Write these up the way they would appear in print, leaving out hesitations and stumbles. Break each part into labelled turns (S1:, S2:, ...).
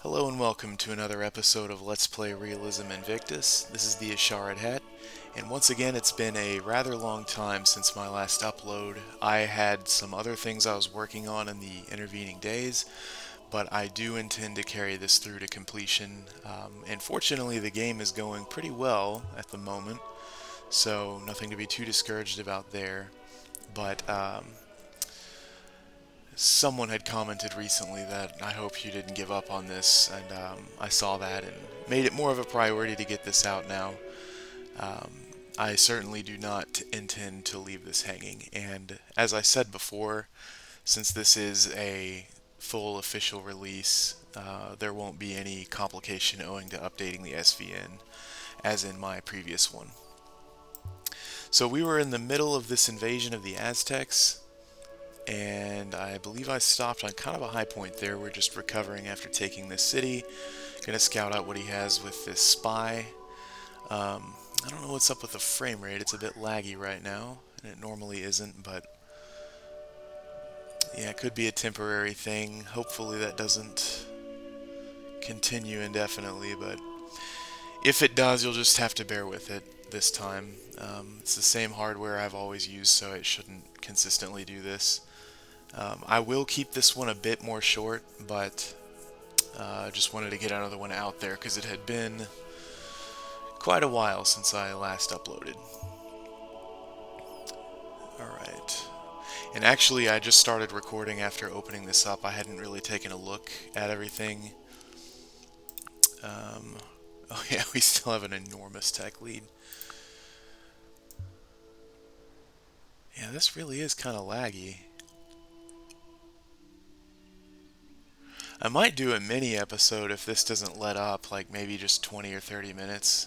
S1: Hello and welcome to another episode of Let's Play Realism Invictus. This is the Asharid Hat, and once again it's been a rather long time since my last upload. I had some other things I was working on in the intervening days, but I do intend to carry this through to completion. And fortunately the game is going pretty well at the moment, so nothing to be too discouraged about there. But someone had commented recently that I hope you didn't give up on this, and I saw that and made it more of a priority to get this out now. Um, I certainly do not intend to leave this hanging, and as I said before, since this is a full official release, there won't be any complication owing to updating the SVN, as in my previous one. So we were in the middle of this invasion of the Aztecs, and I believe I stopped on kind of a high point there. We're just recovering after taking this city. Gonna scout out what he has with this spy. I don't know what's up with the frame rate. It's a bit laggy right now, and it normally isn't, but yeah, it could be a temporary thing. Hopefully that doesn't continue indefinitely, but if it does, you'll just have to bear with it this time. It's the same hardware I've always used, so it shouldn't consistently do this. I will keep this one a bit more short, but just wanted to get another one out there because it had been quite a while since I last uploaded. Alright. And actually, I just started recording after opening this up. I hadn't really taken a look at everything. Oh yeah, we still have an enormous tech lead. Yeah, this really is kind of laggy. I might do a mini episode if this doesn't let up, like maybe just 20 or 30 minutes.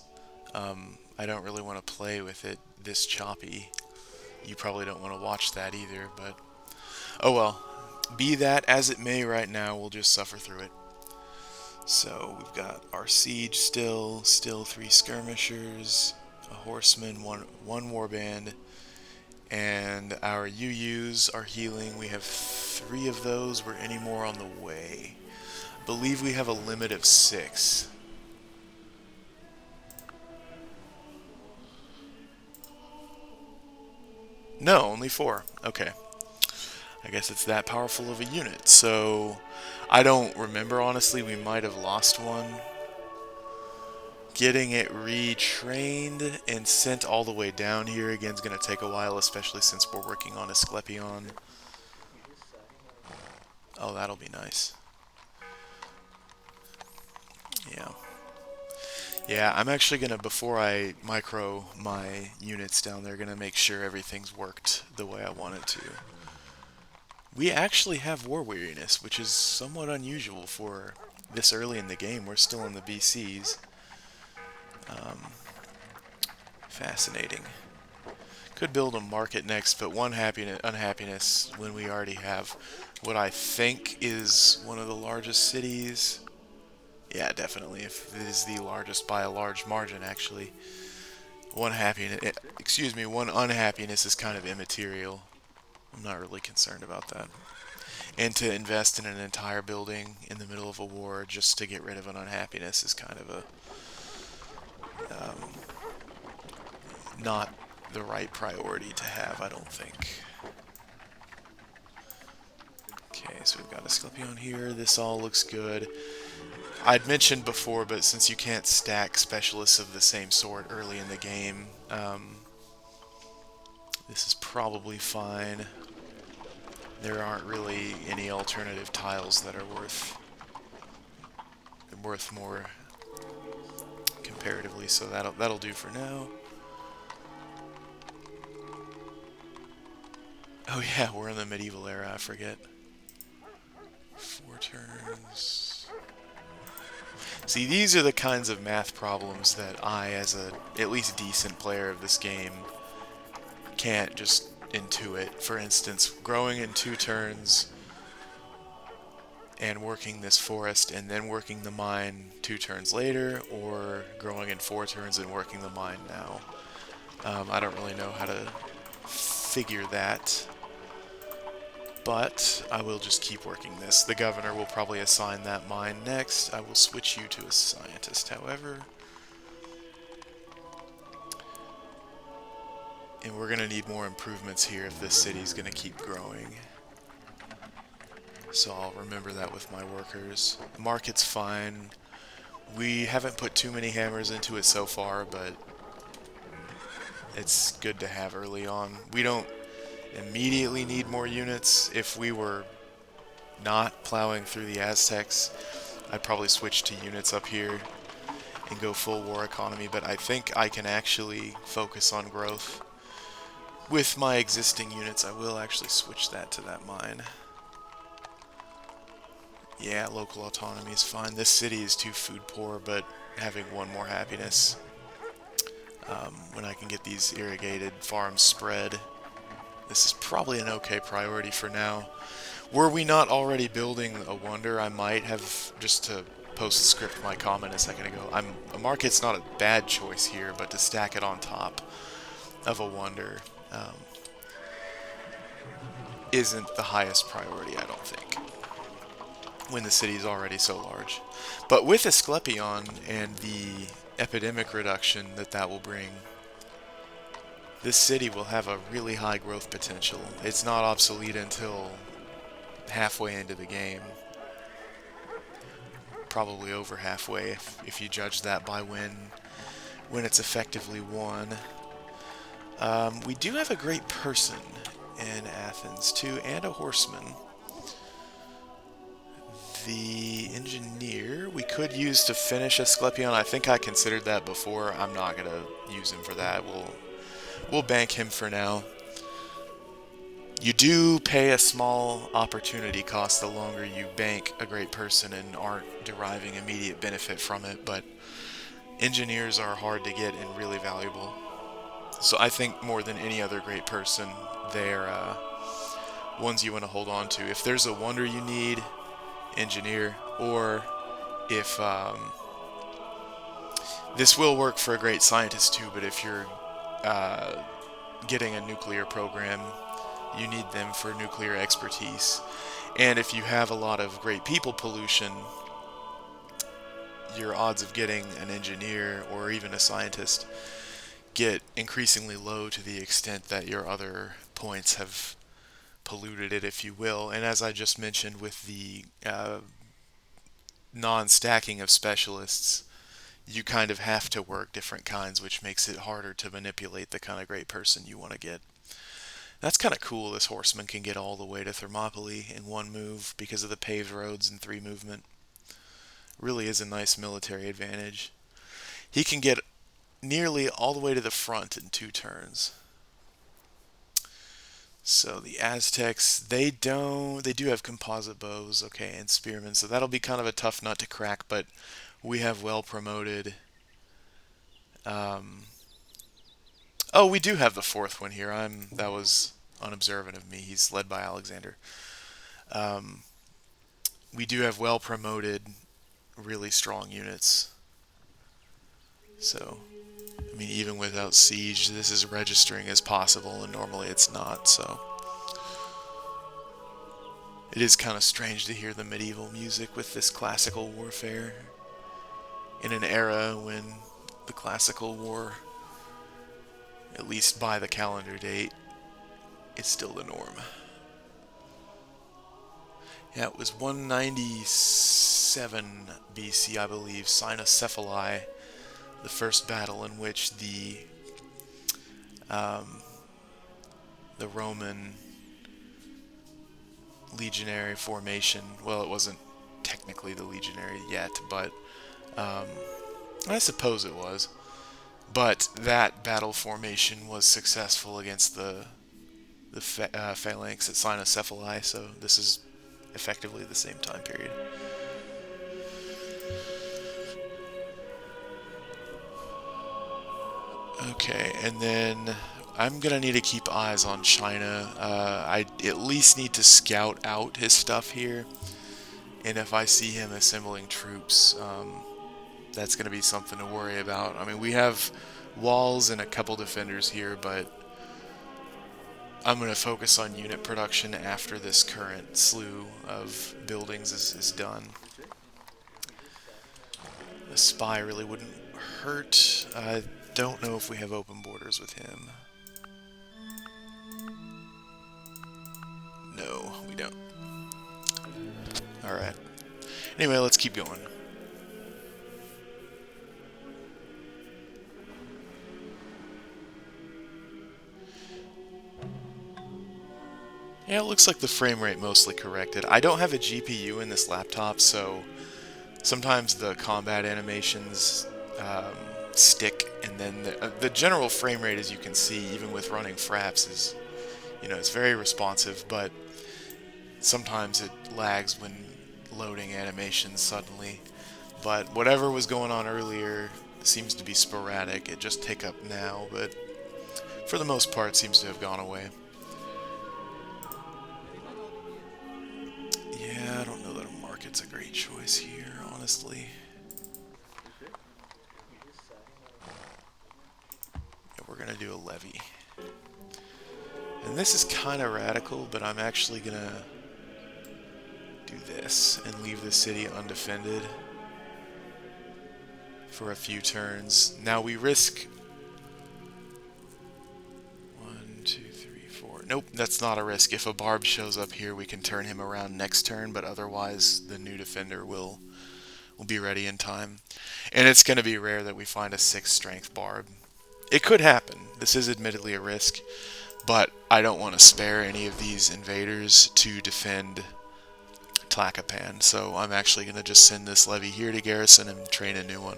S1: I don't really want to play with it this choppy. You probably don't want to watch that either, but oh well. Be that as it may right now, we'll just suffer through it. So we've got our siege still 3 skirmishers, a horseman, one warband, and our UUs are healing. We have 3 of those. Were any more on the way? I believe we have a limit of 6. No, only 4. Okay. I guess it's that powerful of a unit. So, I don't remember, honestly. We might have lost one. Getting it retrained and sent all the way down here again is going to take a while, especially since we're working on Asclepion. Oh, that'll be nice. Yeah. Yeah, I'm actually going to, before I micro my units down there, going to make sure everything's worked the way I want it to. We actually have war weariness, which is somewhat unusual for this early in the game. We're still in the BCs. Fascinating. Could build a market next, but one unhappiness when we already have what I think is one of the largest cities. Yeah, definitely. If it is the largest by a large margin, actually. One unhappiness is kind of immaterial. I'm not really concerned about that. And to invest in an entire building in the middle of a war just to get rid of an unhappiness is kind of a not the right priority to have, I don't think. Okay, so we've got Asclepion here. This all looks good. I'd mentioned before, but since you can't stack specialists of the same sort early in the game, this is probably fine. There aren't really any alternative tiles that are worth more comparatively, so that'll do for now. Oh yeah, we're in the medieval era, I forget. 4 turns. See, these are the kinds of math problems that I, as a at least decent player of this game, can't just intuit. For instance, growing in 2 turns and working this forest and then working the mine 2 turns later, or growing in 4 turns and working the mine now. I don't really know how to figure that. But I will just keep working this. The governor will probably assign that mine next. I will switch you to a scientist, however. And we're going to need more improvements here if this city's going to keep growing. So I'll remember that with my workers. The market's fine. We haven't put too many hammers into it so far, but it's good to have early on. We don't immediately need more units. If we were not plowing through the Aztecs, I'd probably switch to units up here and go full war economy, but I think I can actually focus on growth. With my existing units, I will actually switch that to that mine. Yeah, local autonomy is fine. This city is too food poor, but having one more happiness. When I can get these irrigated farms spread, this is probably an okay priority for now. Were we not already building a wonder, I might have, just to post-script my comment a second ago, a market's not a bad choice here, but to stack it on top of a wonder isn't the highest priority, I don't think, when the city's already so large. But with Asclepion and the epidemic reduction that will bring, this city will have a really high growth potential. It's not obsolete until halfway into the game. Probably over halfway if you judge that by when it's effectively won. We do have a great person in Athens too, and a horseman. The engineer we could use to finish Asclepion. I think I considered that before. I'm not gonna use him for that. We'll bank him for now. You do pay a small opportunity cost the longer you bank a great person and aren't deriving immediate benefit from it, but engineers are hard to get and really valuable. So I think more than any other great person, they're ones you want to hold on to. If there's a wonder you need, engineer, or if this will work for a great scientist too, but if you're getting a nuclear program, you need them for nuclear expertise. And if you have a lot of great people pollution, your odds of getting an engineer or even a scientist get increasingly low to the extent that your other points have polluted it, if you will. And as I just mentioned with the non-stacking of specialists, you kind of have to work different kinds, which makes it harder to manipulate the kind of great person you want to get. That's kind of cool. This horseman can get all the way to Thermopylae in one move because of the paved roads and 3 movement. Really is a nice military advantage. He can get nearly all the way to the front in 2 turns. So the Aztecs, they do have composite bows, okay, and spearmen, so that'll be kind of a tough nut to crack, but we have well promoted. Oh, we do have the 4th one here. That was unobservant of me. He's led by Alexander. We do have well promoted, really strong units. So, I mean, even without siege, this is registering as possible, and normally it's not, so. It is kind of strange to hear the medieval music with this classical warfare in an era when the classical war, at least by the calendar date, is still the norm. Yeah, it was 197 BC, I believe, Cynocephali, the first battle in which the Roman legionary formation, well, it wasn't technically the legionary yet, but I suppose it was. But that battle formation was successful against the phalanx at Cynocephali, so this is effectively the same time period. Okay, and then I'm gonna need to keep eyes on China. I at least need to scout out his stuff here, and if I see him assembling troops, that's gonna be something to worry about. I mean, we have walls and a couple defenders here, but I'm going to focus on unit production after this current slew of buildings is done. A spy really wouldn't hurt. I don't know if we have open borders with him. No, we don't. Alright. Anyway, let's keep going. Yeah, it looks like the frame rate mostly corrected. I don't have a GPU in this laptop, so sometimes the combat animations stick, and then the general frame rate, as you can see, even with running fraps, is, you know, it's very responsive, but sometimes it lags when loading animations suddenly. But whatever was going on earlier seems to be sporadic. It just tick up now, but for the most part seems to have gone away. Yeah, I don't know that a market's a great choice here, honestly. Yeah, we're gonna do a levy. And this is kind of radical, but I'm actually gonna do this and leave the city undefended for a few turns. Now we risk 1, 2, 3, 4. Nope, that's not a risk. If a barb shows up here, we can turn him around next turn, but otherwise the new defender will be ready in time. And it's going to be rare that we find a 6 strength barb. It could happen. This is admittedly a risk, but I don't want to spare any of these invaders to defend Tlacopan, so I'm actually going to just send this levy here to garrison and train a new one.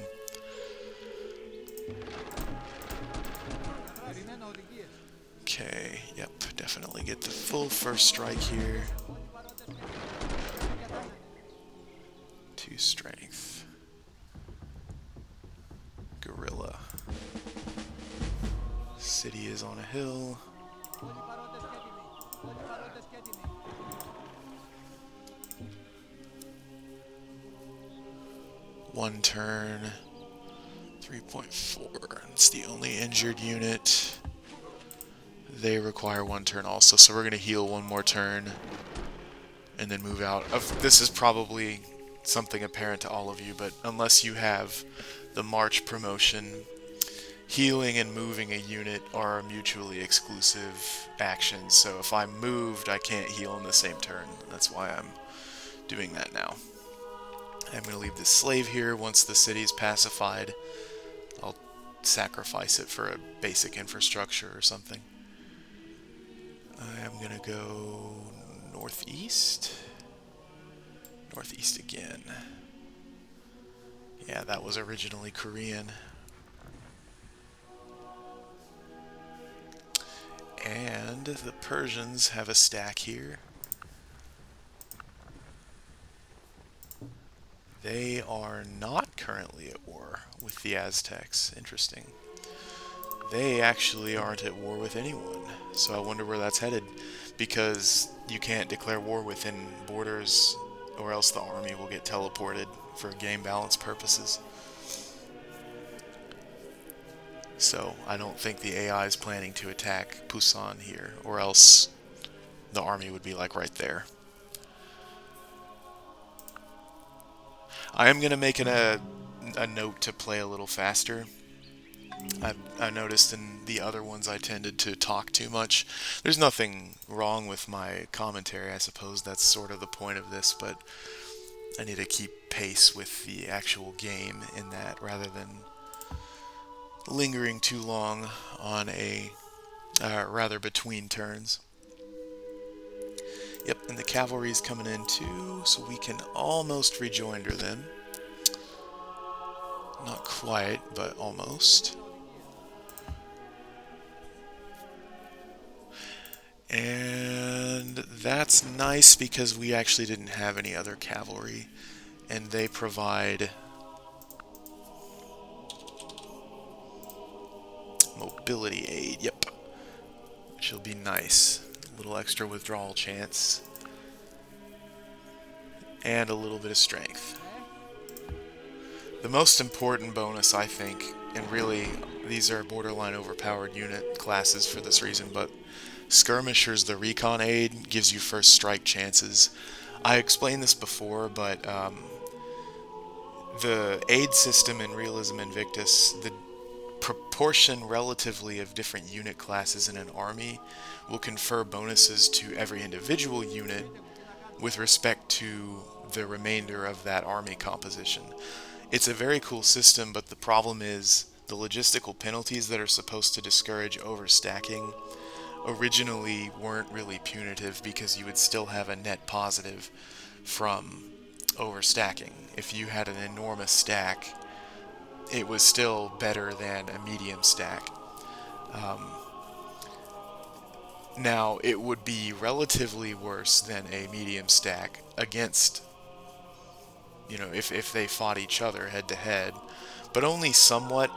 S1: Okay, yep, definitely get the full first strike here. 2 strength. Gorilla. City is on a hill. One turn. 3.4. It's the only injured unit. They require 1 turn also, so we're going to heal 1 more turn and then move out. This is probably something apparent to all of you, but unless you have the March promotion, healing and moving a unit are mutually exclusive actions, so if I'm moved, I can't heal in the same turn. That's why I'm doing that now. I'm going to leave this slave here. Once the city's pacified, I'll sacrifice it for a basic infrastructure or something. I'm going to go northeast. Northeast again. Yeah, that was originally Korean. And the Persians have a stack here. They are not currently at war with the Aztecs. Interesting. They actually aren't at war with anyone, so I wonder where that's headed, because you can't declare war within borders or else the army will get teleported for game balance purposes. So I don't think the AI is planning to attack Pusan here, or else the army would be like right there. I am going to make a note to play a little faster. I noticed in the other ones I tended to talk too much. There's nothing wrong with my commentary, I suppose that's sort of the point of this, but I need to keep pace with the actual game in that, rather than lingering too long on a, rather between turns. Yep, and the cavalry's coming in too, so we can almost rejoinder them. Not quite, but almost. And that's nice because we actually didn't have any other cavalry, and they provide mobility aid, yep, which will be nice. A little extra withdrawal chance, and a little bit of strength. The most important bonus, I think, and really these are borderline overpowered unit classes for this reason, but Skirmishers, the recon aid, gives you first strike chances. I explained this before, but the aid system in Realism Invictus, the proportion relatively of different unit classes in an army will confer bonuses to every individual unit with respect to the remainder of that army composition. It's a very cool system, but the problem is the logistical penalties that are supposed to discourage overstacking originally weren't really punitive because you would still have a net positive from overstacking. If you had an enormous stack, it was still better than a medium stack. Um, Now, it would be relatively worse than a medium stack against, if they fought each other head to head, but only somewhat,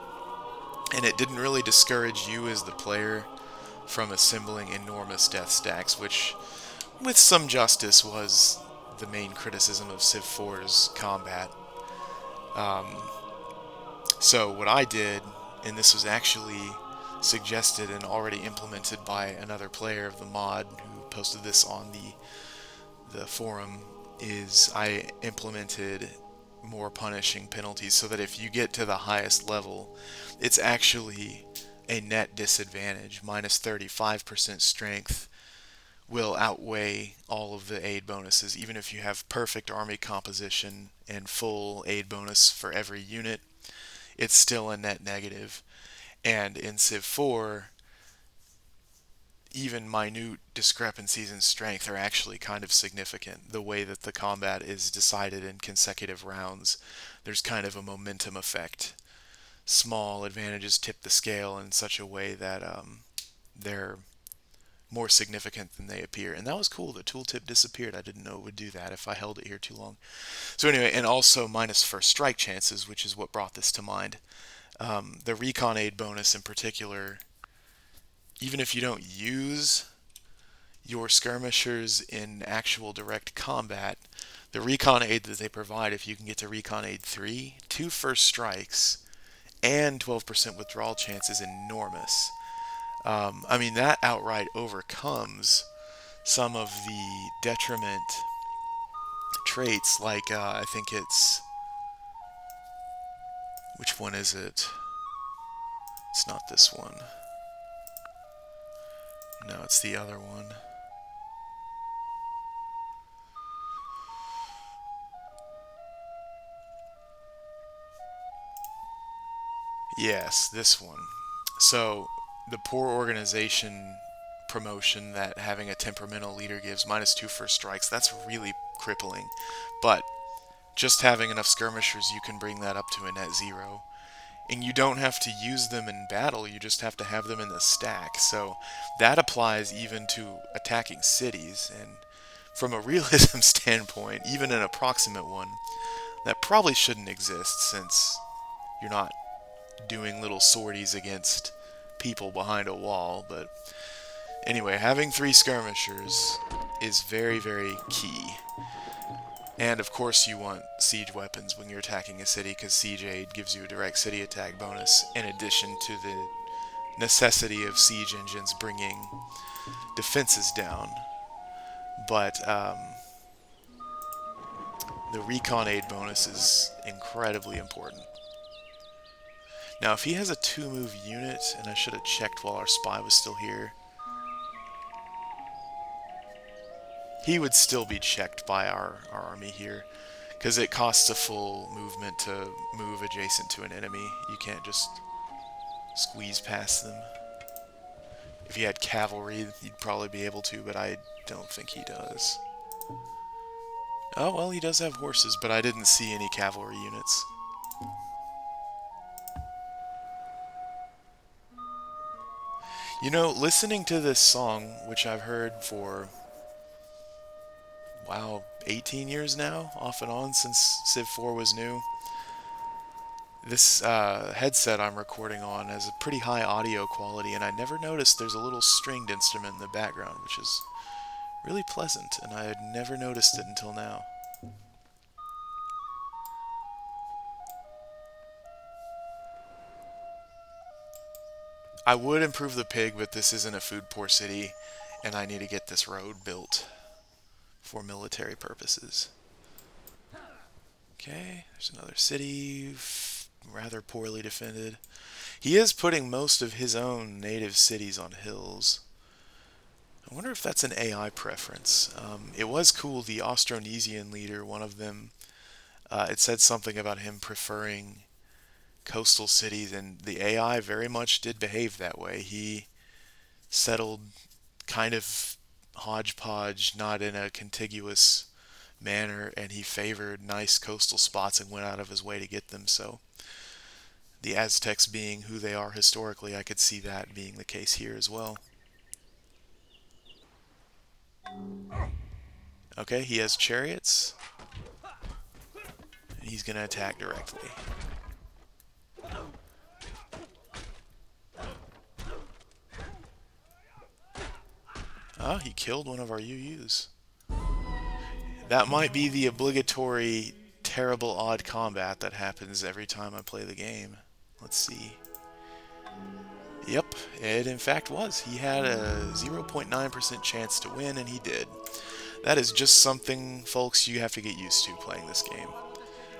S1: and it didn't really discourage you as the player from assembling enormous death stacks, which, with some justice, was the main criticism of Civ 4's combat. Um, so what I did, and this was actually suggested and already implemented by another player of the mod who posted this on the forum, is I implemented more punishing penalties so that if you get to the highest level, it's actually a net disadvantage. Minus 35% strength will outweigh all of the aid bonuses. Even if you have perfect army composition and full aid bonus for every unit, it's still a net negative. And in Civ 4, even minute discrepancies in strength are actually kind of significant. The way that the combat is decided in consecutive rounds, there's kind of a momentum effect. Small advantages tip the scale in such a way that they're more significant than they appear. And that was cool. The tooltip disappeared. I didn't know it would do that if I held it here too long. So anyway, and also minus first strike chances, which is what brought this to mind. The recon aid bonus in particular, even if you don't use your skirmishers in actual direct combat, the recon aid that they provide, if you can get to recon aid 3, 2 first strikes, and 12% withdrawal chance is enormous. I mean, that outright overcomes some of the detriment traits, like I think it's... Which one is it? It's not this one. No, it's the other one. Yes, this one. So, the poor organization promotion that having a temperamental leader gives, minus 2 first strikes, that's really crippling. But just having enough skirmishers, you can bring that up to a net 0. And you don't have to use them in battle, you just have to have them in the stack. So that applies even to attacking cities. And from a realism standpoint, even an approximate one, that probably shouldn't exist since you're not doing little sorties against people behind a wall. But anyway, having 3 skirmishers is very, very key. And of course you want siege weapons when you're attacking a city, because siege aid gives you a direct city attack bonus, in addition to the necessity of siege engines bringing defenses down. But the recon aid bonus is incredibly important. Now, if he has a 2-move unit, and I should have checked while our spy was still here, he would still be checked by our army here, because it costs a full movement to move adjacent to an enemy. You can't just squeeze past them. If he had cavalry, he'd probably be able to, but I don't think he does. Oh, well, he does have horses, but I didn't see any cavalry units. You know, listening to this song, which I've heard for, wow, 18 years now, off and on, since Civ 4 was new, this headset I'm recording on has a pretty high audio quality, and I never noticed there's a little stringed instrument in the background, which is really pleasant, and I had never noticed it until now. I would improve the pig, but this isn't a food poor city, and I need to get this road built for military purposes. Okay, there's another city, rather poorly defended. He is putting most of his own native cities on hills. I wonder if that's an AI preference. It was cool, the Austronesian leader, one of them, it said something about him preferring coastal cities, and the AI very much did behave that way. He settled kind of hodgepodge, not in a contiguous manner, and he favored nice coastal spots and went out of his way to get them. So, the Aztecs being who they are historically, I could see that being the case here as well. Okay, he has chariots, and he's going to attack directly. Oh, he killed one of our UUs. That might be the obligatory terrible odd combat that happens every time I play the game. Let's see. Yep, it in fact was. He had a 0.9% chance to win, and he did. That is just something, folks, you have to get used to playing this game.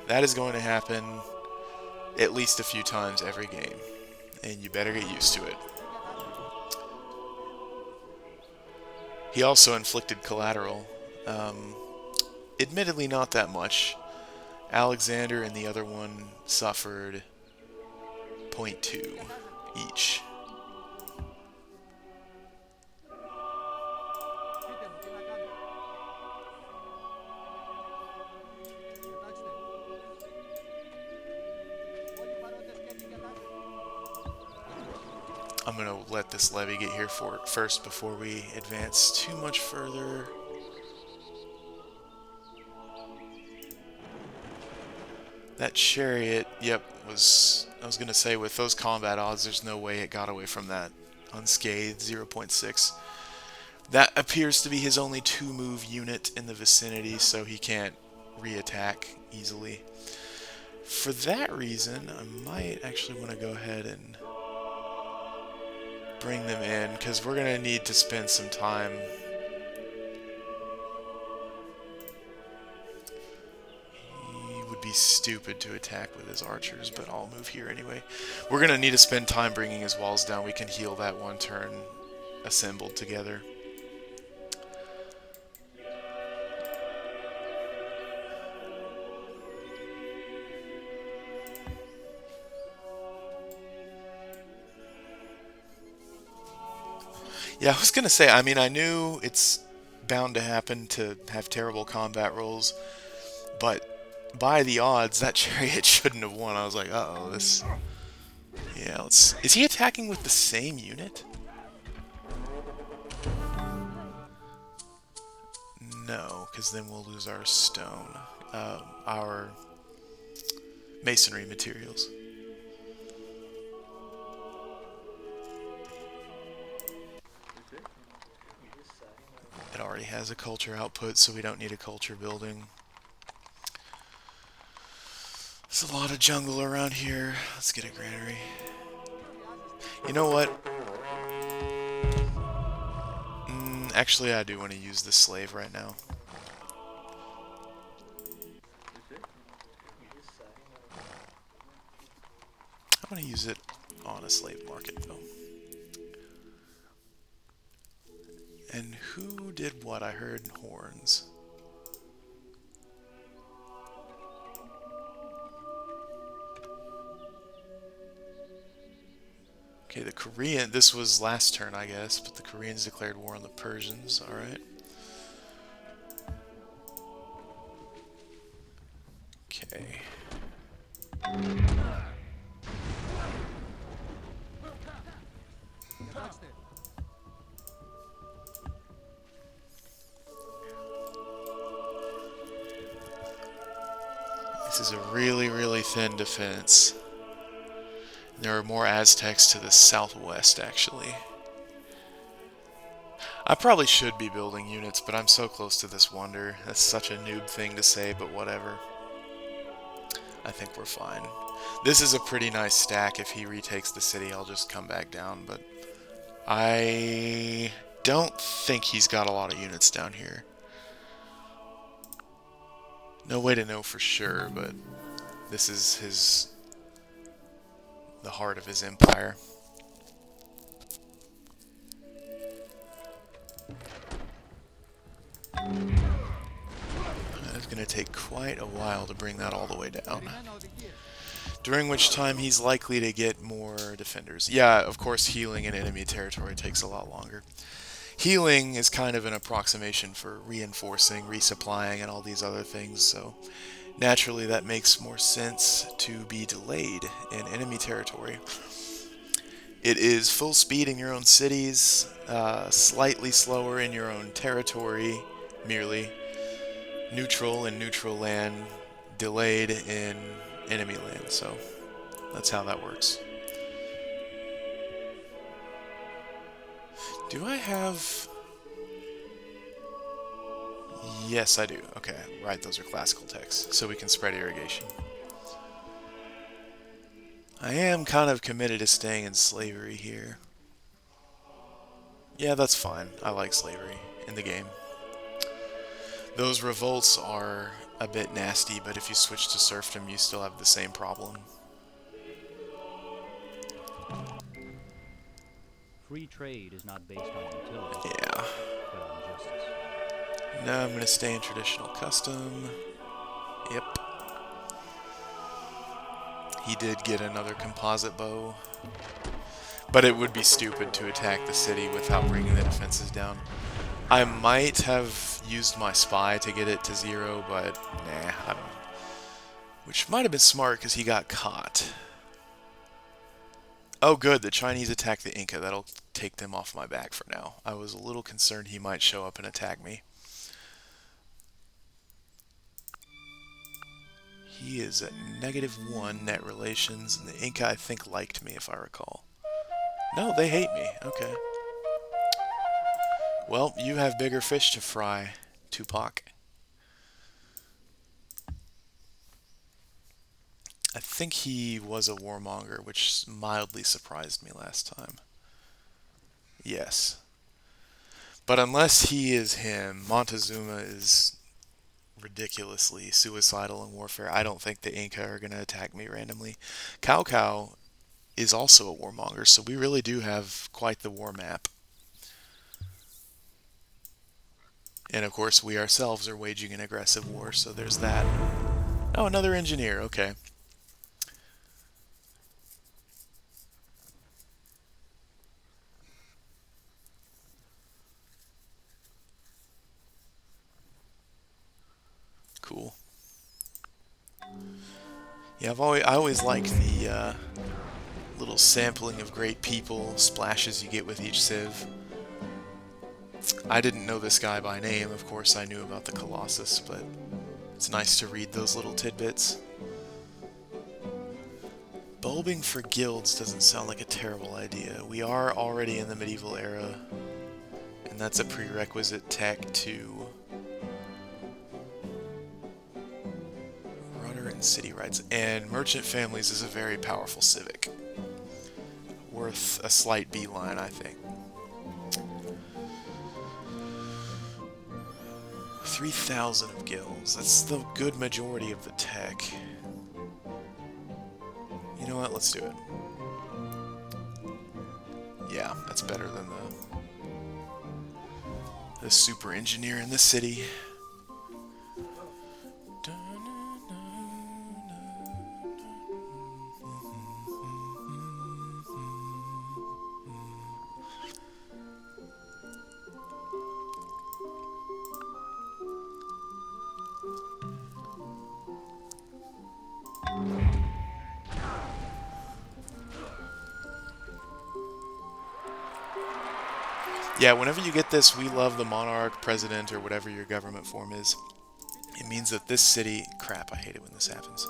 S1: That is going to happen at least a few times every game, and you better get used to it. He also inflicted collateral. Admittedly, not that much. Alexander and the other one suffered zero point 0.2 each. I'm going to let this levy get here first before we advance too much further. That chariot, yep, I was going to say, with those combat odds, there's no way it got away from that unscathed 0.6. That appears to be his only 2-move unit in the vicinity, so he can't re-attack easily. For that reason, I might actually want to go ahead and bring them in, because we're going to need to spend some time. He would be stupid to attack with his archers, but I'll move here anyway. We're going to need to spend time bringing his walls down. We can heal that one turn assembled together. Yeah, I was going to say, I mean, I knew it's bound to happen to have terrible combat rolls, but by the odds, that chariot shouldn't have won. I was like, uh-oh, this... Yeah, let's... Is he attacking with the same unit? No, because then we'll lose our stone. Our masonry materials. It already has a culture output, so we don't need a culture building. There's a lot of jungle around here. Let's get a granary. You know what? Actually, I do want to use the slave right now. I'm going to use it on a slave market, though. And who did what? I heard horns. Okay, the Korean... This was last turn, I guess, but the Koreans declared war on the Persians. Alright. Okay. This is a really, really thin defense. There are more Aztecs to the southwest, actually. I probably should be building units, but I'm so close to this wonder. That's such a noob thing to say, but whatever. I think we're fine. This is a pretty nice stack. If he retakes the city, I'll just come back down, but I don't think he's got a lot of units down here. No way to know for sure, but this is the heart of his empire. It's going to take quite a while to bring that all the way down. During which time he's likely to get more defenders. Yeah, of course, healing in enemy territory takes a lot longer. Healing is kind of an approximation for reinforcing, resupplying, and all these other things, so naturally that makes more sense to be delayed in enemy territory. It is full speed in your own cities, slightly slower in your own territory, merely neutral in neutral land, delayed in enemy land, so that's how that works. Do I have... Yes, I do. Okay, right, those are classical texts, so we can spread irrigation. I am kind of committed to staying in slavery here. Yeah, that's fine. I like slavery in the game. Those revolts are a bit nasty, but if you switch to serfdom, you still have the same problem.
S2: Free trade is not based on utility,
S1: Yeah.
S2: but on justice.
S1: No, I'm going to stay in traditional custom. Yep. He did get another composite bow. But it would be stupid to attack the city without bringing the defenses down. I might have used my spy to get it to 0, but nah, I don't. Which might have been smart because he got caught. Oh good, the Chinese attacked the Inca. That'll take them off my back for now. I was a little concerned he might show up and attack me. He is at -1 net relations, and the Inca, I think, liked me, if I recall. No, they hate me. Okay. Well, you have bigger fish to fry, Tupac. I think he was a warmonger, which mildly surprised me last time. Yes. But unless he is him, Montezuma is ridiculously suicidal in warfare. I don't think the Inca are going to attack me randomly. Cao Cao is also a warmonger, so we really do have quite the war map. And of course, we ourselves are waging an aggressive war, so there's that. Oh, another engineer, okay. Cool. Yeah, I always like the little sampling of great people splashes you get with each civ. I didn't know this guy by name, of course I knew about the Colossus, but it's nice to read those little tidbits. Bulbing for guilds doesn't sound like a terrible idea. We are already in the medieval era, and that's a prerequisite tech to rudder and city rights. And merchant families is a very powerful civic. Worth a slight beeline, I think. 3,000 of guilds. That's the good majority of the tech. You know what? Let's do it. Yeah, that's better than the super engineer in the city. Yeah, whenever you get this, we love the monarch, president, or whatever your government form is. It means that this city... Crap, I hate it when this happens.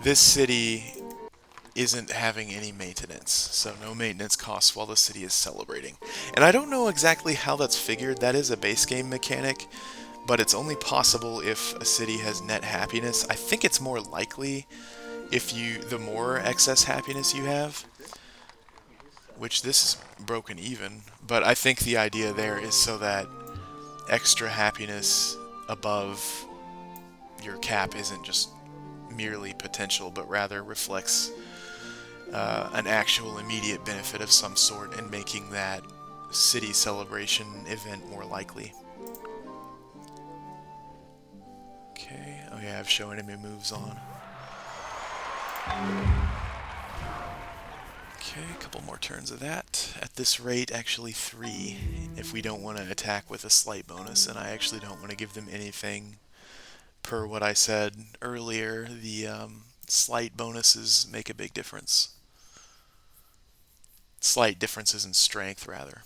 S1: This city isn't having any maintenance, so no maintenance costs while the city is celebrating. And I don't know exactly how that's figured. That is a base game mechanic, but it's only possible if a city has net happiness. I think it's more likely if the more excess happiness you have, which this is broken even, but I think the idea there is so that extra happiness above your cap isn't just merely potential, but rather reflects an actual immediate benefit of some sort and making that city celebration event more likely. Okay, oh yeah, I've shown enemy moves on. Okay, a couple more turns of that. At this rate, actually 3, if we don't want to attack with a slight bonus, and I actually don't want to give them anything. Per what I said earlier, the slight bonuses make a big difference. Slight differences in strength, rather.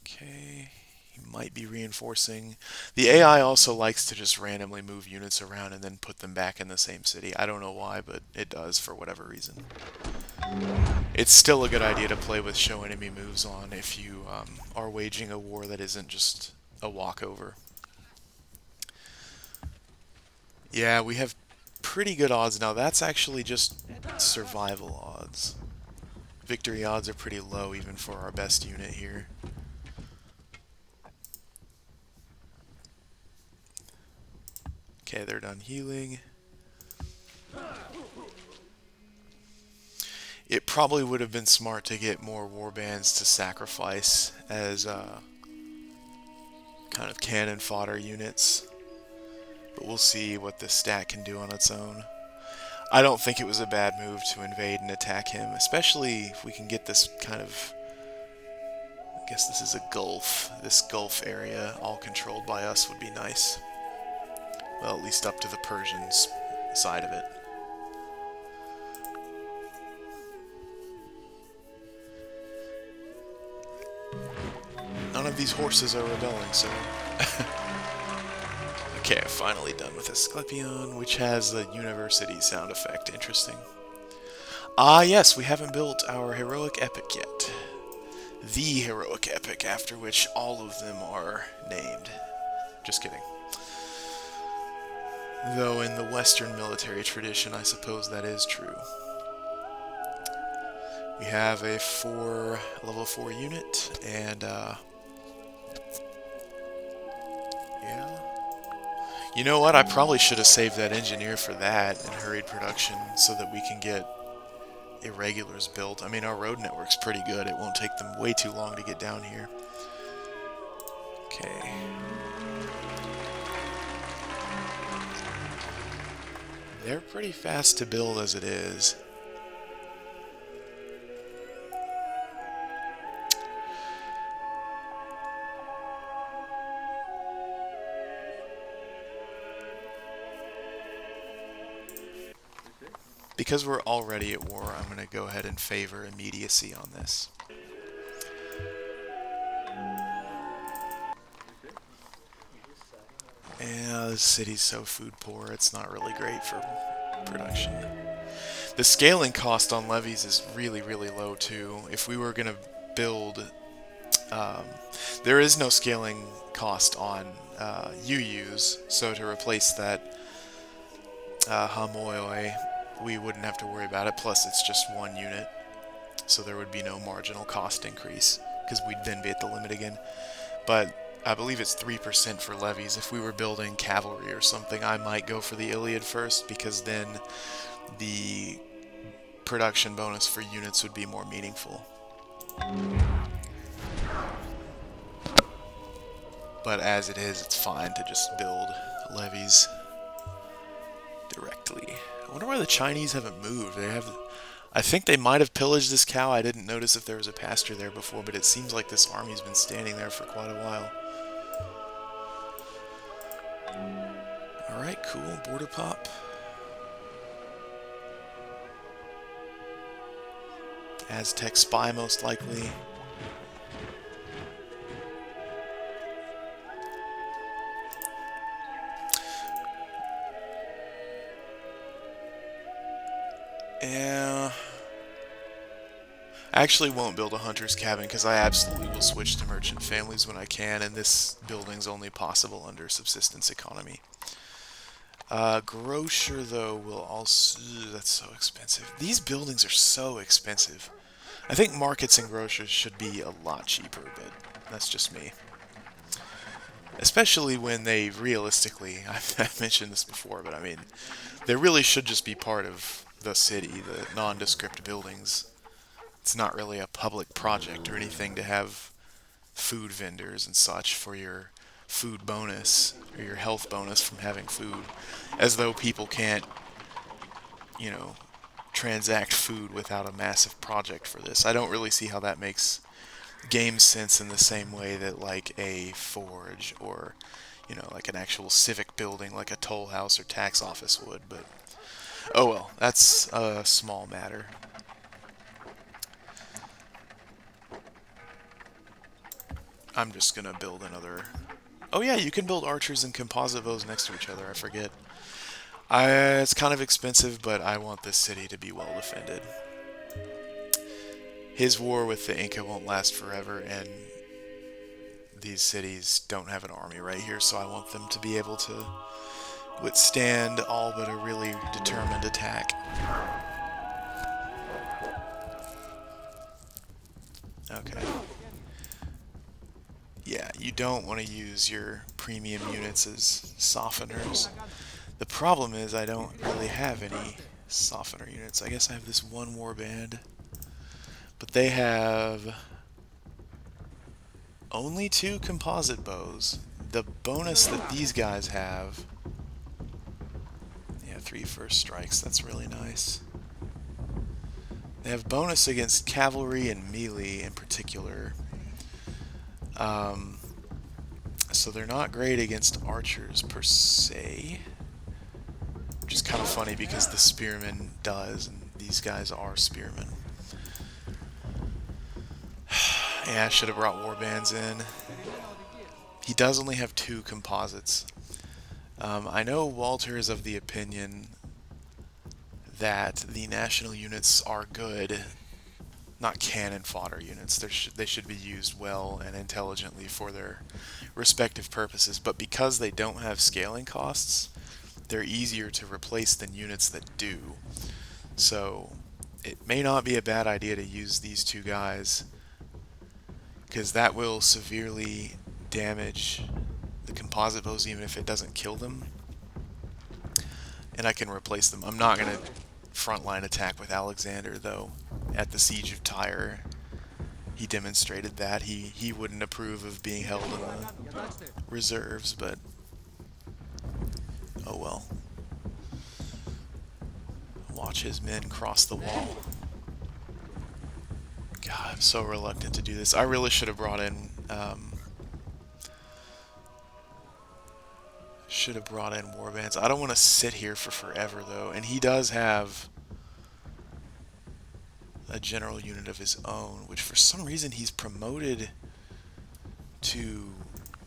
S1: Okay, he might be reinforcing. The AI also likes to just randomly move units around and then put them back in the same city. I don't know why, but it does for whatever reason. It's still a good idea to play with show enemy moves on if you are waging a war that isn't just a walkover. Yeah, we have pretty good odds now. That's actually just survival odds. Victory odds are pretty low even for our best unit here. Okay, they're done healing. It probably would have been smart to get more warbands to sacrifice as kind of cannon fodder units. But we'll see what this stat can do on its own. I don't think it was a bad move to invade and attack him, especially if we can get this kind of... I guess this is a gulf. This gulf area all controlled by us would be nice. Well, at least up to the Persians' side of it. None of these horses are rebelling, so... Okay, finally done with Asclepion, which has the university sound effect. Interesting. Ah, yes, we haven't built our heroic epic yet. The heroic epic, after which all of them are named. Just kidding. Though in the Western military tradition, I suppose that is true. We have a level 4 unit, and yeah. You know what? I probably should have saved that engineer for that and hurried production so that we can get irregulars built. I mean, our road network's pretty good. It won't take them way too long to get down here. Okay. They're pretty fast to build as it is. Because we're already at war, I'm going to go ahead and favor immediacy on this. Yeah, this city's so food poor, it's not really great for production. The scaling cost on levies is really, really low too. If we were going to build... there is no scaling cost on UUs, so to replace that Hamooi, we wouldn't have to worry about it, plus it's just one unit, so there would be no marginal cost increase, because we'd then be at the limit again. But I believe it's 3% for levies. If we were building cavalry or something, I might go for the Iliad first, because then the production bonus for units would be more meaningful. But as it is, it's fine to just build levies directly. I wonder why the Chinese haven't moved. I think they might have pillaged this cow. I didn't notice if there was a pasture there before, but it seems like this army's been standing there for quite a while. Alright, cool. Border pop. Aztec spy, most likely. Yeah. I actually won't build a hunter's cabin because I absolutely will switch to merchant families when I can, and this building's only possible under subsistence economy. Grocer, though, will also... That's so expensive. These buildings are so expensive. I think markets and grocers should be a lot cheaper, but that's just me. Especially when they realistically, I've mentioned this before, but I mean, they really should just be part of the city, the nondescript buildings. It's not really a public project or anything to have food vendors and such for your food bonus or your health bonus from having food, as though people can't, you know, transact food without a massive project for this. I don't really see how that makes game sense in the same way that like a forge or like an actual civic building like a toll house or tax office would, but oh well, that's a small matter. I'm just gonna build another. Oh yeah, you can build archers and composite bows next to each other. I forget. It's kind of expensive, but I want this city to be well defended. His war with the Inca won't last forever, and these cities don't have an army right here, so I want them to be able to withstand all but a really determined attack. Okay. Yeah, you don't want to use your premium units as softeners. The problem is I don't really have any softener units. I guess I have this one warband, but they have only 2 composite bows. The bonus that these guys have, yeah, 3 first strikes. That's really nice. They have bonus against cavalry and melee in particular. So they're not great against archers per se. Which is kind of funny because the spearman does, and these guys are spearmen. Yeah, I should have brought warbands in. He does only have 2 composites. I know Walter is of the opinion that the national units are good, not cannon fodder units. They should be used well and intelligently for their respective purposes, but because they don't have scaling costs, they're easier to replace than units that do. So it may not be a bad idea to use these 2 guys, because that will severely damage the composite bows even if it doesn't kill them. And I can replace them. I'm not going to frontline attack with Alexander, though. At the Siege of Tyre, he demonstrated that. He wouldn't approve of being held in the reserves, but oh well. Watch his men cross the wall. God, I'm so reluctant to do this. I really should have brought in warbands. I don't want to sit here for forever though, and he does have a general unit of his own, which for some reason he's promoted to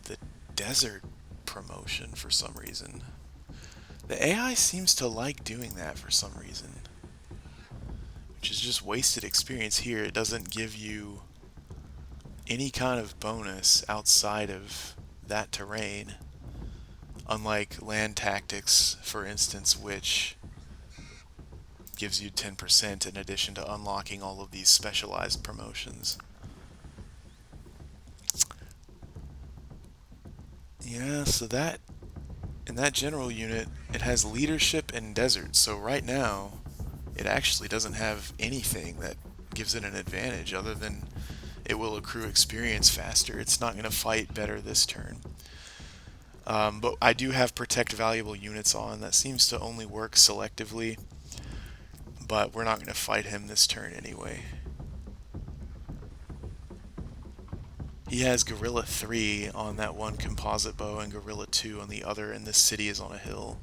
S1: the desert promotion for some reason. The AI seems to like doing that for some reason, which is just wasted experience here. It doesn't give you any kind of bonus outside of that terrain, unlike land tactics, for instance, which gives you 10% in addition to unlocking all of these specialized promotions. Yeah, so that in that general unit, it has leadership and desert. So right now, it actually doesn't have anything that gives it an advantage other than it will accrue experience faster. It's not going to fight better this turn. But I do have protect valuable units on. That seems to only work selectively. But we're not going to fight him this turn anyway. He has Gorilla 3 on that one composite bow and Gorilla 2 on the other, and this city is on a hill.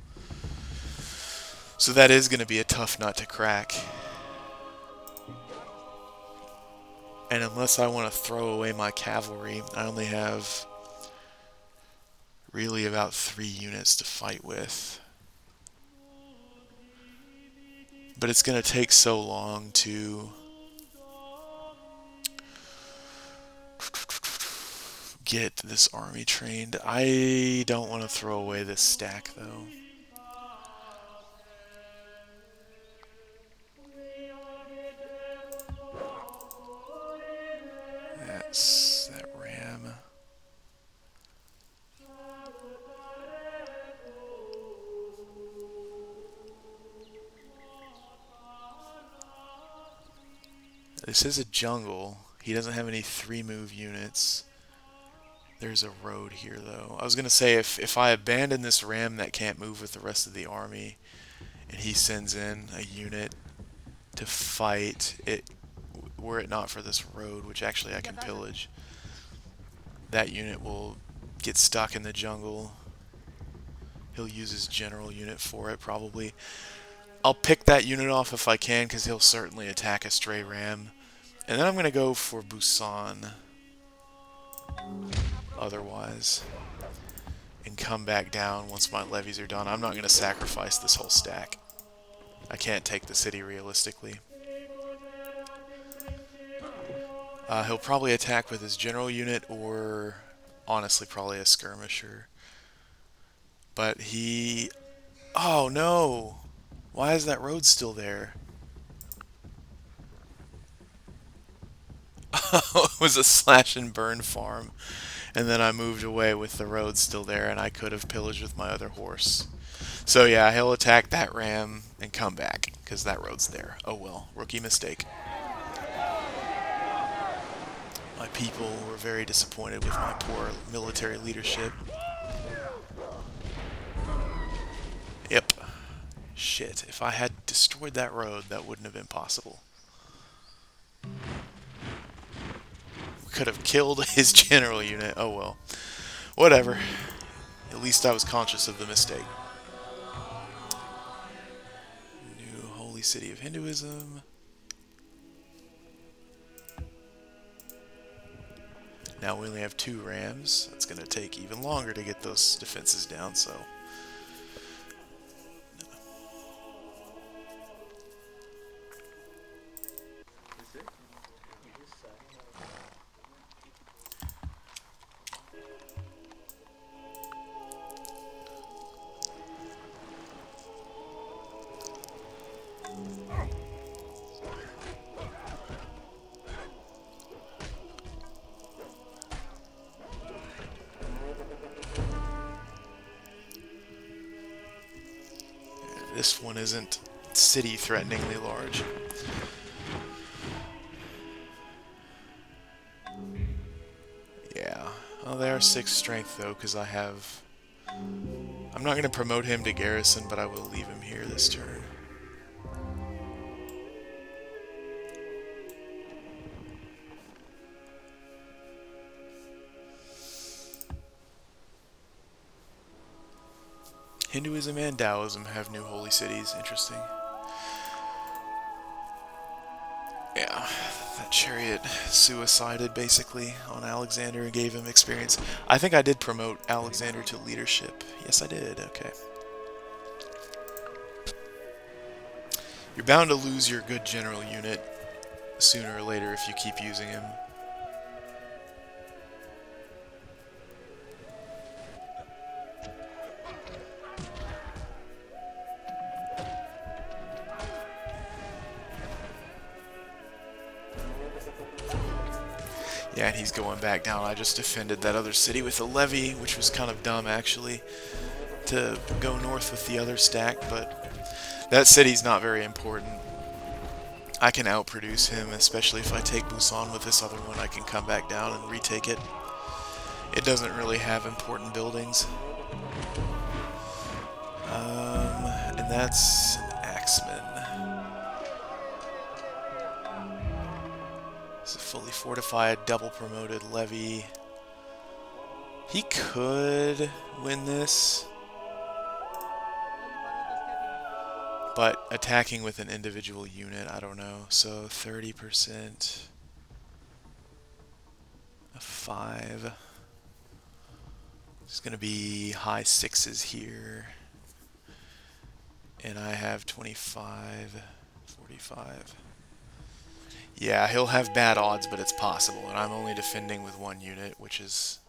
S1: So that is going to be a tough nut to crack. And unless I want to throw away my cavalry, I only have really about 3 units to fight with. But it's going to take so long to get this army trained. I don't want to throw away this stack, though. That's that ram. This is a jungle. He doesn't have any 3-move units. There's a road here, though. I was going to say, if I abandon this ram that can't move with the rest of the army, and he sends in a unit to fight, were it not for this road, which actually I can pillage, that unit will get stuck in the jungle. He'll use his general unit for it, probably. I'll pick that unit off if I can, because he'll certainly attack a stray ram. And then I'm going to go for Busan otherwise, and come back down once my levies are done. I'm not going to sacrifice this whole stack. I can't take the city realistically. He'll probably attack with his general unit, or honestly probably a skirmisher. But he... Oh no! Why is that road still there? It was a slash and burn farm. And then I moved away with the road still there, and I could have pillaged with my other horse. So yeah, he'll attack that ram and come back, because that road's there. Oh well, rookie mistake. My people were very disappointed with my poor military leadership. Yep. Shit, if I had destroyed that road, that wouldn't have been possible. We could have killed his general unit. Oh well. Whatever. At least I was conscious of the mistake. New holy city of Hinduism. Now we only have 2 rams. It's going to take even longer to get those defenses down, so... This one isn't city-threateningly large. Yeah. Well, they are 6 strength, though, because I have... I'm not going to promote him to garrison, but I will leave him here this turn. Hinduism and Taoism have new holy cities. Interesting. Yeah, that chariot suicided basically on Alexander and gave him experience. I think I did promote Alexander to leadership. Yes, I did. Okay. You're bound to lose your good general unit sooner or later if you keep using him. Yeah, and he's going back down. I just defended that other city with a levy, which was kind of dumb, actually, to go north with the other stack, but that city's not very important. I can outproduce him, especially if I take Busan with this other one. I can come back down and retake it. It doesn't really have important buildings. And that's an Axeman. It's a fully fortified, double promoted levy. He could win this, but attacking with an individual unit, I don't know. So 30%, a 5. It's going to be high 6s here. And I have 25, 45. Yeah, he'll have bad odds, but it's possible. And I'm only defending with 1 unit, which is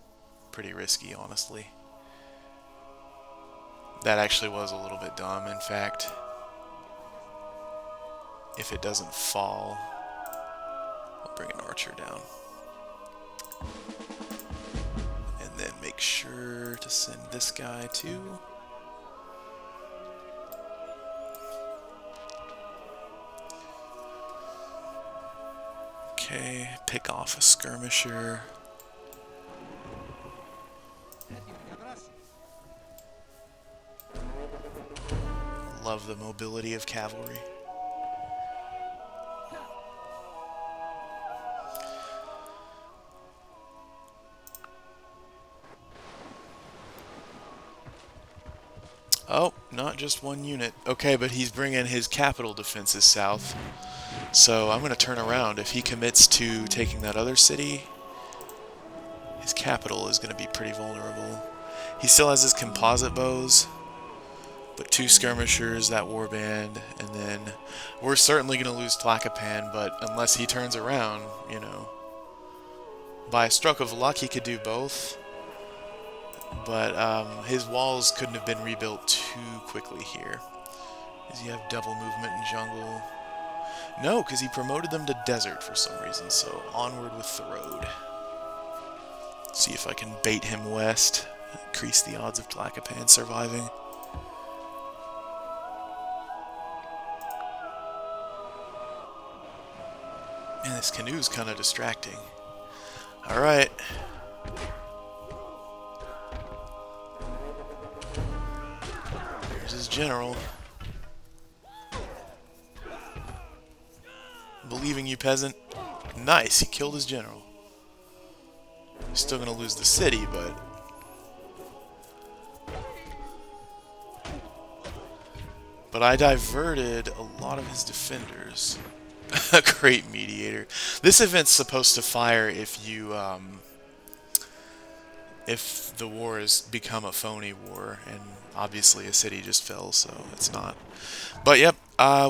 S1: pretty risky, honestly. That actually was a little bit dumb, in fact. If it doesn't fall, I'll bring an archer down. And then make sure to send this guy too. Okay, pick off a skirmisher. Love the mobility of cavalry. Oh, not just one unit. Okay, but he's bringing his capital defenses south. So I'm going to turn around. If he commits to taking that other city, his capital is going to be pretty vulnerable. He still has his composite bows, but 2 skirmishers, that warband, and then we're certainly going to lose Tlacopan, but unless he turns around, you know, by a stroke of luck he could do both. But his walls couldn't have been rebuilt too quickly here. Does he have double movement in jungle? No, because he promoted them to desert for some reason, so onward with the road. See if I can bait him west, increase the odds of Tlacopan surviving. Man, this canoe's kind of distracting. Alright. Here's his general. Believing you, peasant. Nice, he killed his general. He's still gonna lose the city, but... But I diverted a lot of his defenders. A great mediator. This event's supposed to fire if you, if the war has become a phony war, and obviously a city just fell, so it's not. But yep,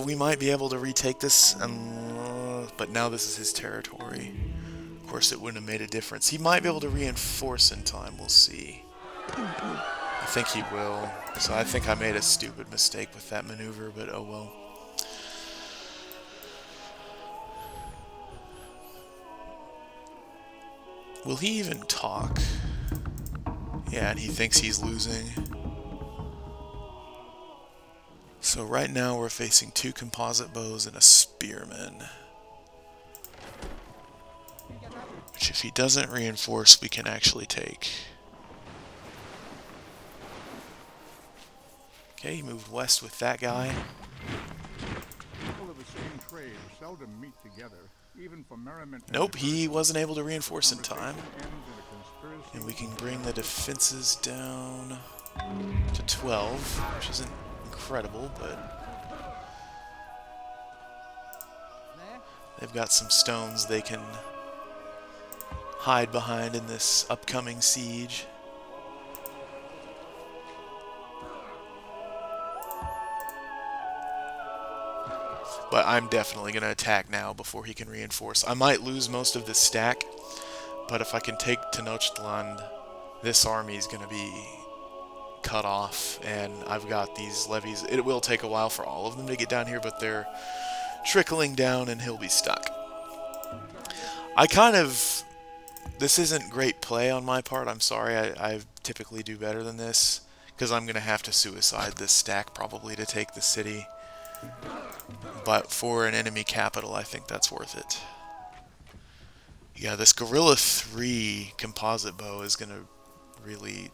S1: we might be able to retake this, but now this is his territory. Of course, it wouldn't have made a difference. He might be able to reinforce in time, we'll see. I think he will, so I think I made a stupid mistake with that maneuver, but oh well. Will he even talk? Yeah, and he thinks he's losing. So right now we're facing 2 composite bows and a spearman. Which if he doesn't reinforce, we can actually take. Okay, he moved west with that guy.
S3: People of the same trade seldom meet together, even for merriment.
S1: Nope, he wasn't able to reinforce in time. And we can bring the defenses down to 12, which isn't incredible, but they've got some stones they can hide behind in this upcoming siege. But I'm definitely going to attack now before he can reinforce. I might lose most of this stack, but if I can take Tenochtitlan, this army is going to be cut off, and I've got these levies. It will take a while for all of them to get down here, but they're trickling down and he'll be stuck. I kind of... This isn't great play on my part, I'm sorry. I typically do better than this, because I'm going to have to suicide this stack probably to take the city. But for an enemy capital, I think that's worth it. Yeah, this Gorilla 3 composite bow is going to really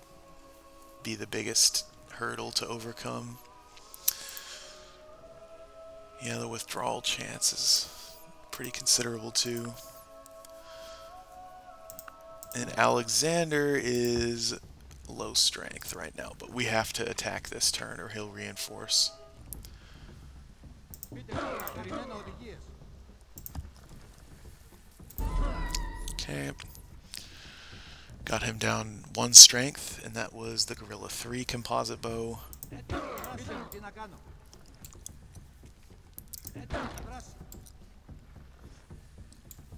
S1: be the biggest hurdle to overcome. Yeah, the withdrawal chance is pretty considerable too. And Alexander is low strength right now, but we have to attack this turn or he'll reinforce. Okay. Got him down 1 strength, and that was the Gorilla 3 composite bow.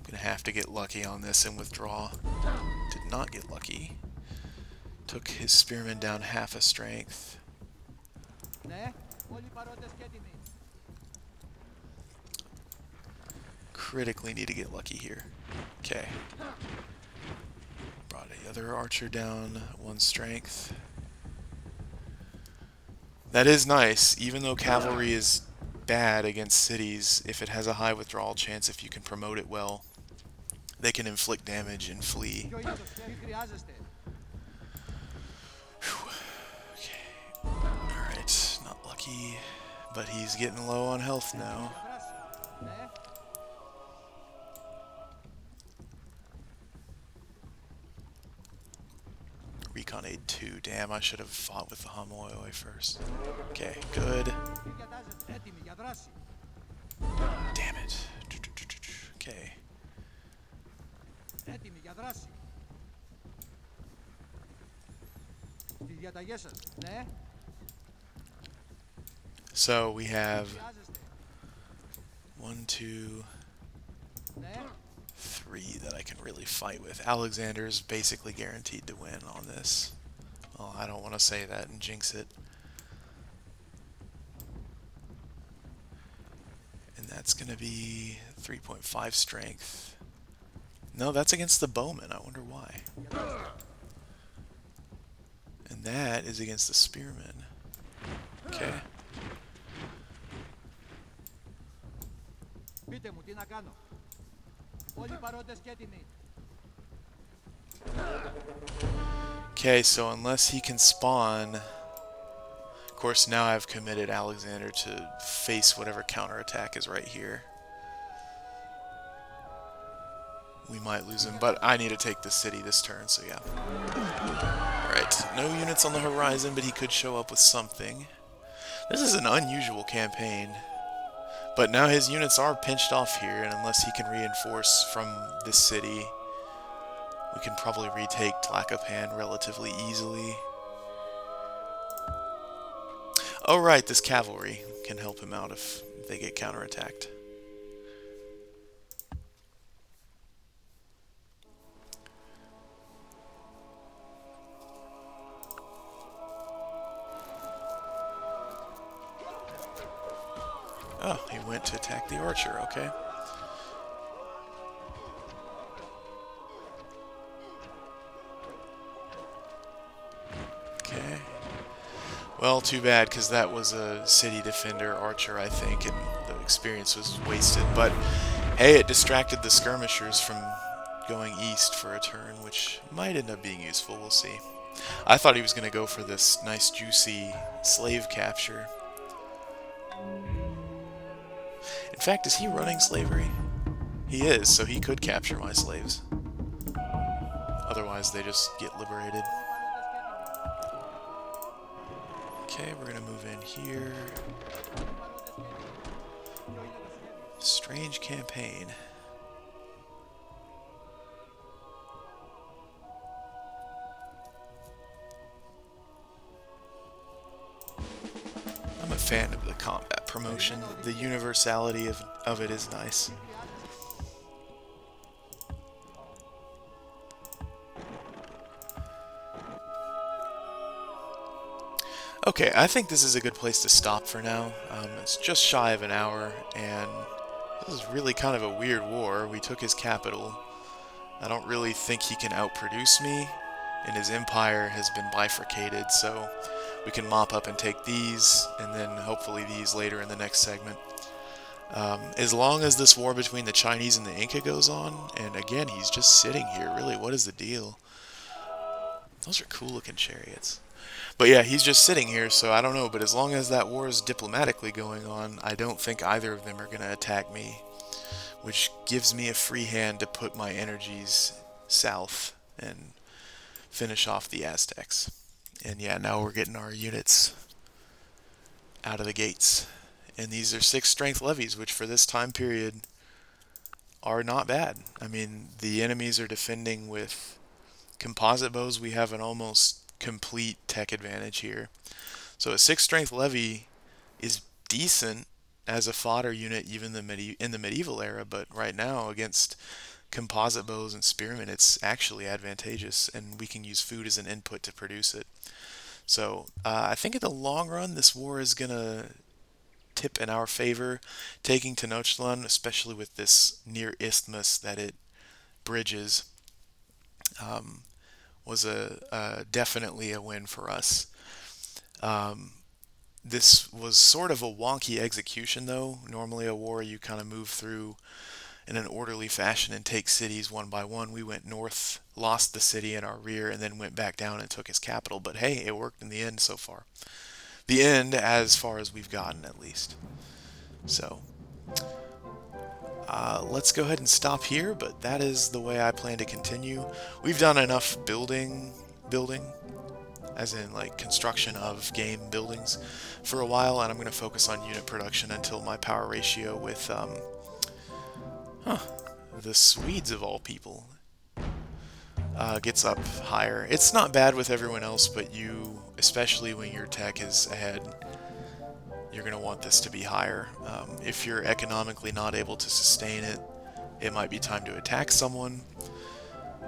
S1: Gonna have to get lucky on this and withdraw. Did not get lucky. Took his spearmen down half a strength. Critically need to get lucky here. Okay. Brought the other archer down 1 strength. That is nice, even though cavalry is bad against cities. If it has a high withdrawal chance, if you can promote it well, they can inflict damage and flee. Okay. Alright, not lucky, but he's getting low on health now. Recon aid 2. Damn, I should have fought with the Hamooi first. Okay, good. Damn it. Okay. So we have 1, 2, 3 that I can really fight with. Alexander's basically guaranteed to win on this. Well, I don't want to say that and jinx it. And that's going to be 3.5 strength. No, that's against the bowman. I wonder why. And that is against the spearmen. Okay. Okay, so unless he can spawn... Of course, now I've committed Alexander to face whatever counterattack is right here. We might lose him, but I need to take the city this turn, so yeah. Alright, no units on the horizon, but he could show up with something. This is an unusual campaign. But now his units are pinched off here, and unless he can reinforce from this city, we can probably retake Tlacopan relatively easily. Oh right, this cavalry can help him out if they get counterattacked. Oh, he went to attack the archer, okay. Okay. Well, too bad, because that was a city defender archer, I think, and the experience was wasted. But, hey, it distracted the skirmishers from going east for a turn, which might end up being useful, we'll see. I thought he was going to go for this nice, juicy slave capture. In fact, is he running slavery? He is, so he could capture my slaves. Otherwise, they just get liberated. Okay, we're gonna move in here. Strange campaign. I'm a fan of the combat promotion. The universality of it is nice. Okay, I think this is a good place to stop for now. It's just shy of an hour, and this is really kind of a weird war. We took his capital. I don't really think he can outproduce me, and his empire has been bifurcated, so we can mop up and take these, and then hopefully these later in the next segment. As long as this war between the Chinese and the Inca goes on, and again, he's just sitting here, really, what is the deal? Those are cool looking chariots. But yeah, he's just sitting here, so I don't know, but as long as that war is diplomatically going on, I don't think either of them are going to attack me, which gives me a free hand to put my energies south and finish off the Aztecs. And yeah, now we're getting our units out of the gates. And these are 6 strength levies, which for this time period are not bad. I mean, the enemies are defending with composite bows. We have an almost complete tech advantage here. So a 6 strength levy is decent as a fodder unit even in the medieval era, but right now against composite bows and spearmen, it's actually advantageous, and we can use food as an input to produce it. So I think in the long run, this war is going to tip in our favor. Taking Tenochtitlan, especially with this near isthmus that it bridges, um, was definitely a win for us. Um, this was sort of a wonky execution, though. Normally, a war you kind of move through in an orderly fashion and take cities one by one. We went north, lost the city in our rear, and then went back down and took his capital. But hey, it worked in the end so far. The end, as far as we've gotten, at least. So, let's go ahead and stop here, but that is the way I plan to continue. We've done enough building, as in like construction of game buildings, for a while, and I'm going to focus on unit production until my power ratio with the Swedes of all people gets up higher. It's not bad with everyone else, but you, especially when your tech is ahead, you're going to want this to be higher. If you're economically not able to sustain it, it might be time to attack someone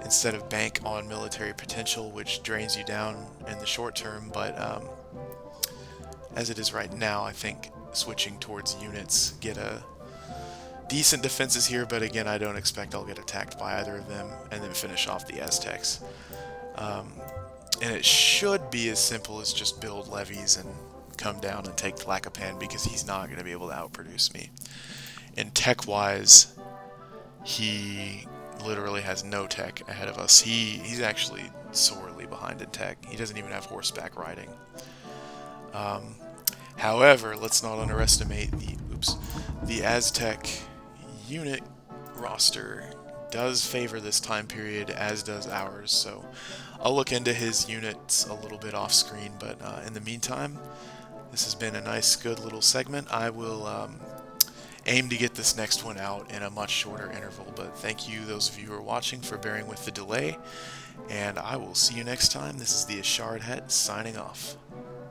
S1: instead of bank on military potential, which drains you down in the short term. But as it is right now, I think switching towards units get a decent defenses here, but again, I don't expect I'll get attacked by either of them, and then finish off the Aztecs. And it should be as simple as just build levies and come down and take Tlacopan, because he's not going to be able to outproduce me. And tech-wise, he literally has no tech ahead of us. He's actually sorely behind in tech. He doesn't even have horseback riding. However, let's not underestimate the Aztec unit roster does favor this time period, as does ours, so I'll look into his units a little bit off screen, but in the meantime, this has been a nice, good little segment. I will aim to get this next one out in a much shorter interval, but thank you, those of you who are watching, for bearing with the delay, and I will see you next time. This is the Ashard Het signing off.